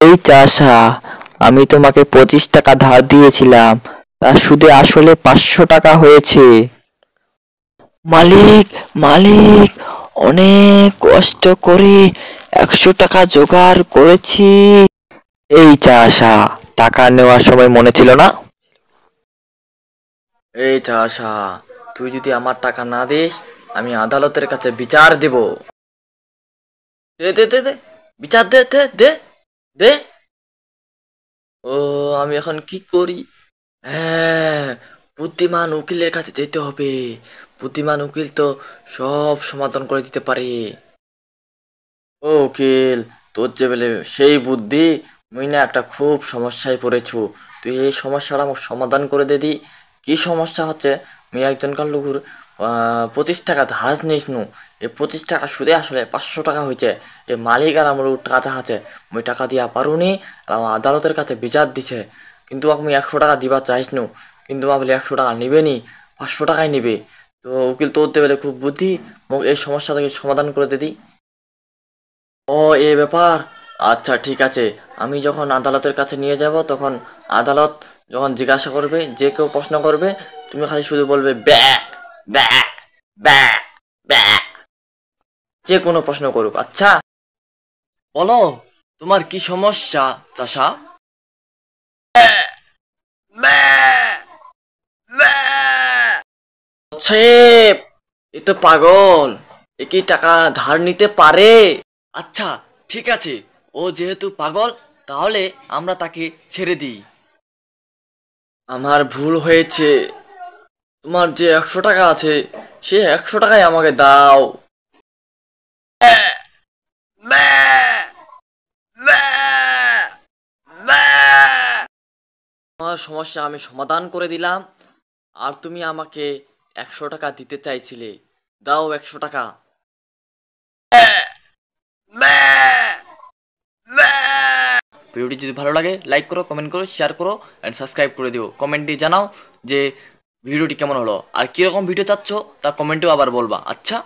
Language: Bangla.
এই চাষা, আমি তোমাকে 25 টাকা ধার দিয়েছিলাম, তার সুদে আসলে 500 টাকা হয়েছে। মালিক, মালিক, অনেক কষ্ট করে 100 টাকা জোগাড় করেছি। এই চাষা, টাকা নেওয়ার সময় মনে ছিল না? এই চাষা, তুই যদি আমার টাকা না দিস, আমি আদালতের কাছে বিচার দেব। দে দে দে দে, বিচার দে দে দে দে। ও, আমি এখন কি করি? হ্যাঁ, বুদ্ধিমান উকিলের কাছে যেতে হবে। বুদ্ধিমান উকিল তো সব সমাধান করে দিতে পারে। ও উকিল, তোর যে বলে সেই বুদ্ধি, মুই না একটা খুব সমস্যায় পড়েছু। তুই এই সমস্যাটা আমার সমাধান করে দে দি। কি সমস্যা হচ্ছে? মুই একজনকার লোকের 25 টাকা ধার নিস নু। এই 25 টাকা সুদে আসলে 500 টাকা হয়েছে। এই মালিক আর আমার টাকা আছে, মুই টাকা দিয়া পারুনি। আর আমার আদালতের কাছে বিচার দিছে, কিন্তু আমি 100 টাকা দিবা চাইস নু। কিন্তু আমি বলি 100 টাকা নিবে নি, 500 টাকাই নিবে। তো উকিল তোর দেবে খুব বুদ্ধি, মোক এই সমস্যাটাকে সমাধান করে দে দি। ও, এই ব্যাপার। আচ্ছা ঠিক আছে, আমি যখন আদালতের কাছে নিয়ে যাব, তখন আদালত যখন জিজ্ঞাসা করবে, যে কেউ প্রশ্ন করবে, তুমি খালি শুধু বলবে ব্যা ব্যা ব্যা ব্যা, যে কোনো প্রশ্ন করুক। আচ্ছা, বলো, তোমার কি সমস্যা চাষা? সাহেব, এ তো পাগল, এ কি টাকা ধার নিতে পারে? আচ্ছা ঠিক আছে, ও যেহেতু পাগল, তাহলে আমরা তাকে ছেড়ে দিই। আমার ভুল হয়েছে, তোমার যে 100 টাকা আছে, সে 100 টাকাই আমাকে দাও। আমার সমস্যা আমি সমাধান করে দিলাম, আর তুমি আমাকে 100 টাকা দিতে চাইছিলে, দাও 100 টাকা। ভিডিওটি যদি ভালো লাগে, লাইক করো, কমেন্ট করো, শেয়ার করো অ্যান্ড সাবস্ক্রাইব করে দিও। কমেন্টে জানাও যে ভিডিওটি কেমন হলো, আর কীরকম ভিডিও চাচ্ছ তা কমেন্টেও আবার বলবা। আচ্ছা।